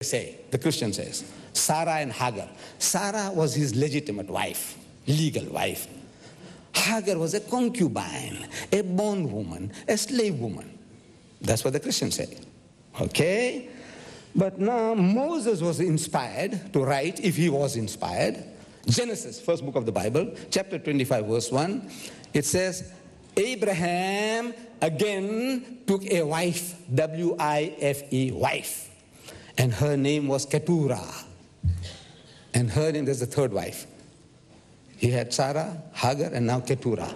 say, the Christian says, Sarah and Hagar. Sarah was his legitimate wife, legal wife. Hagar was a concubine, a bondwoman, a slave woman. That's what the Christians say. Okay? But now Moses was inspired to write, if he was inspired. Genesis, first book of the Bible, chapter 25, verse 1. It says, Abraham again took a wife, W-I-F-E, wife. And her name was Keturah. And her name, there's the third wife. He had Sarah, Hagar, and now Keturah.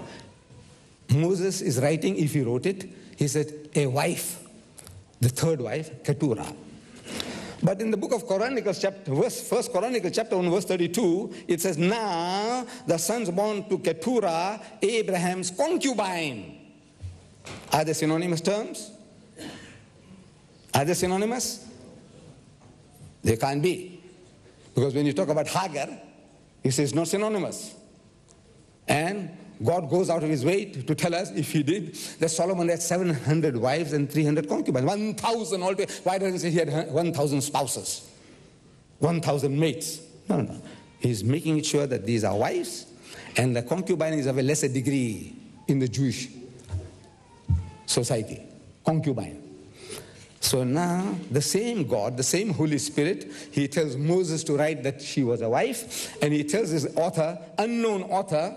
Moses is writing, if he wrote it, he said, a wife, the third wife, Keturah. But in the book of Chronicles, First Chronicles, chapter 1, verse 32, it says, now the sons born to Keturah, Abraham's concubine. Are they synonymous terms? Are they synonymous? They can't be. Because when you talk about Hagar, he says not synonymous. And God goes out of his way to tell us, if he did, that Solomon had 700 wives and 300 concubines. 1,000 altogether. Why doesn't he say he had 1,000 spouses? 1,000 mates? No. He's making it sure that these are wives, and the concubine is of a lesser degree in the Jewish society. Concubine. So now, the same God, the same Holy Spirit, he tells Moses to write that she was a wife, and he tells his author, unknown author,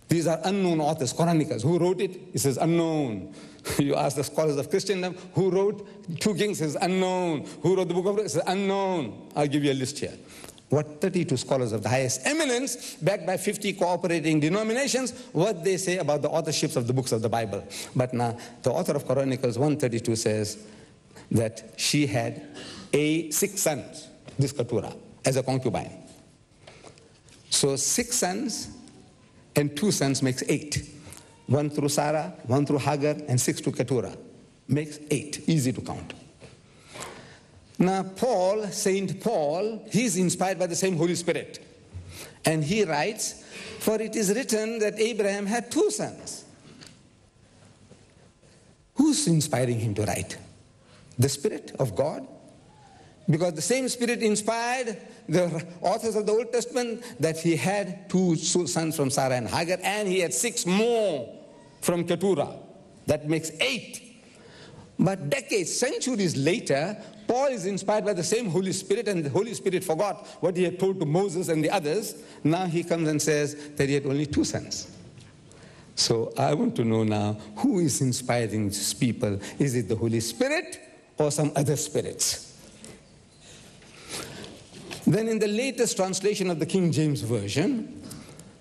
these are unknown authors, chronicles. Who wrote it? He says unknown. You ask the scholars of Christendom, who wrote 2 Kings? He says unknown. Who wrote the book of He says unknown. I'll give you a list here. What 32 scholars of the highest eminence, backed by 50 cooperating denominations, what they say about the authorships of the books of the Bible. But now, the author of Chronicles 132 says that she had 6 sons, this Keturah, as a concubine. So 6 sons and 2 sons makes 8. 1 through Sarah, 1 through Hagar, and 6 to Keturah. Makes 8. Easy to count. Now Paul, Saint Paul, he's inspired by the same Holy Spirit. And he writes, for it is written that Abraham had 2 sons. Who's inspiring him to write? The Spirit of God? Because the same Spirit inspired the authors of the Old Testament that he had 2 sons from Sarah and Hagar, and he had 6 more from Keturah. That makes 8. But decades, centuries later, Paul is inspired by the same Holy Spirit, and the Holy Spirit forgot what he had told to Moses and the others. Now he comes and says that he had only 2 sons. So I want to know now, who is inspiring these people? Is it the Holy Spirit or some other spirits? Then in the latest translation of the King James Version,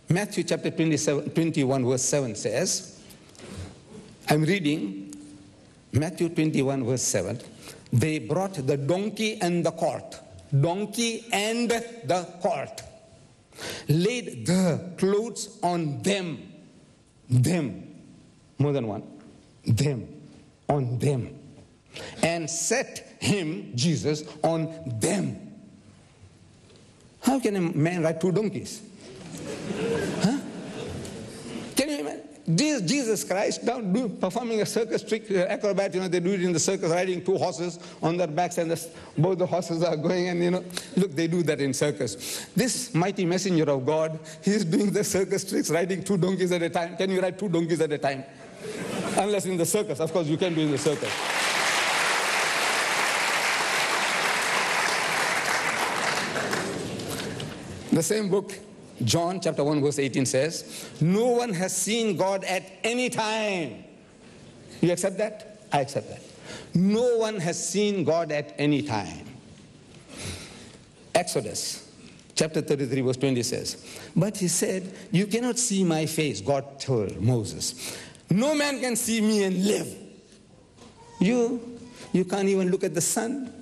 Matthew chapter 21 verse 7 says, I'm reading Matthew 21 verse 7, they brought the donkey and the cart, laid the clothes on them, more than one, on them, and set him, Jesus, on them. How can a man ride 2 donkeys? Huh? Can you imagine? Jesus Christ now performing a circus trick, acrobat, they do it in the circus, riding 2 horses on their backs, and both the horses are going, and look, they do that in circus. This mighty messenger of God, he's doing the circus tricks, riding 2 donkeys at a time. Can you ride 2 donkeys at a time? Unless in the circus. Of course, you can do in the circus. The same book, John chapter 1 verse 18 says, no one has seen God at any time. You accept that? I accept that. No one has seen God at any time. Exodus chapter 33 verse 20 says, but he said, you cannot see my face, God told Moses. No man can see me and live. You can't even look at the sun.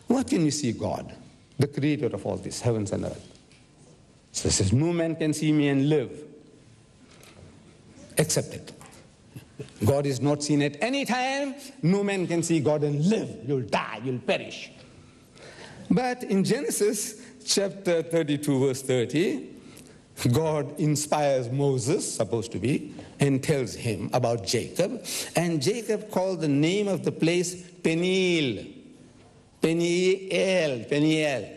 What can you see God, the creator of all this, heavens and earth? So it says, no man can see me and live. Accept it. God is not seen at any time. No man can see God and live. You'll die, you'll perish. But in Genesis chapter 32 verse 30, God inspires Moses, supposed to be, and tells him about Jacob. And Jacob called the name of the place Peniel. Peniel, Peniel.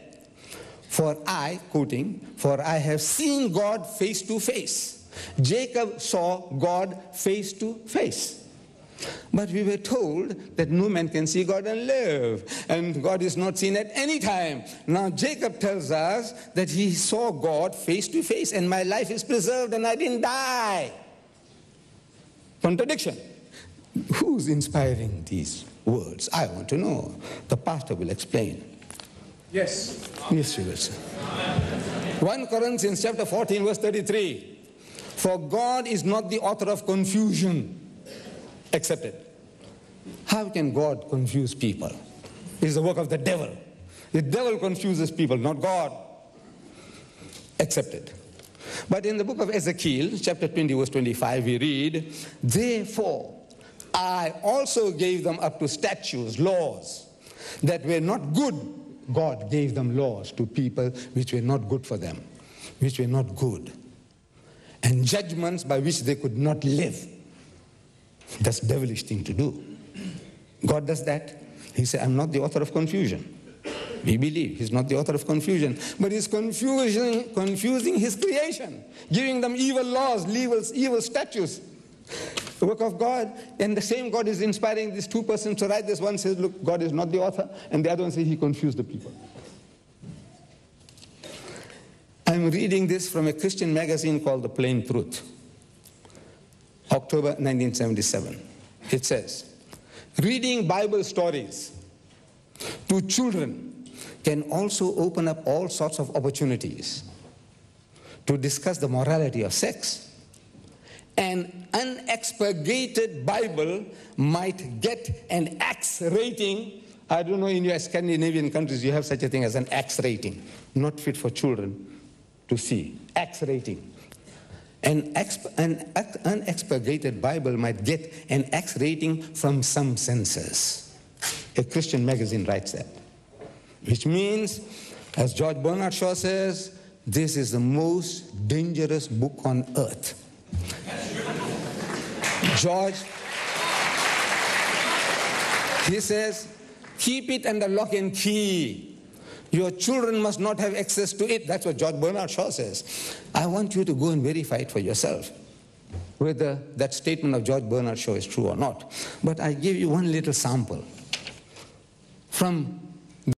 For I, quoting, for I have seen God face to face. Jacob saw God face to face. But we were told that no man can see God and live, and God is not seen at any time. Now Jacob tells us that he saw God face to face, and my life is preserved and I didn't die. Contradiction. Who's inspiring these words? I want to know. The pastor will explain. Yes. Yes, you will, sir. 1 Corinthians chapter 14, verse 33. For God is not the author of confusion. Accepted. How can God confuse people? It is the work of the devil. The devil confuses people, not God. Accepted. But in the book of Ezekiel, chapter 20, verse 25, we read, therefore, I also gave them up to statutes, laws, that were not good. God gave them laws to people which were not good for them, which were not good, and judgments by which they could not live. That's a devilish thing to do. God does that. He said, I'm not the author of confusion. We believe he's not the author of confusion, but he's confusing his creation, giving them evil laws, evil statutes. The work of God, and the same God is inspiring these two persons to write this. One says, look, God is not the author, and the other one says he confused the people. I'm reading this from a Christian magazine called The Plain Truth, October 1977. It says, reading Bible stories to children can also open up all sorts of opportunities to discuss the morality of sex. An unexpurgated Bible might get an X rating. I don't know, in your Scandinavian countries you have such a thing as an X rating, not fit for children to see. X rating. An unexpurgated Bible might get an X rating from some censors. A Christian magazine writes that. Which means, as George Bernard Shaw says, this is the most dangerous book on earth. George, he says, keep it under lock and key. Your children must not have access to it. That's what George Bernard Shaw says. I want you to go and verify it for yourself, whether that statement of George Bernard Shaw is true or not. But I give you one little sample from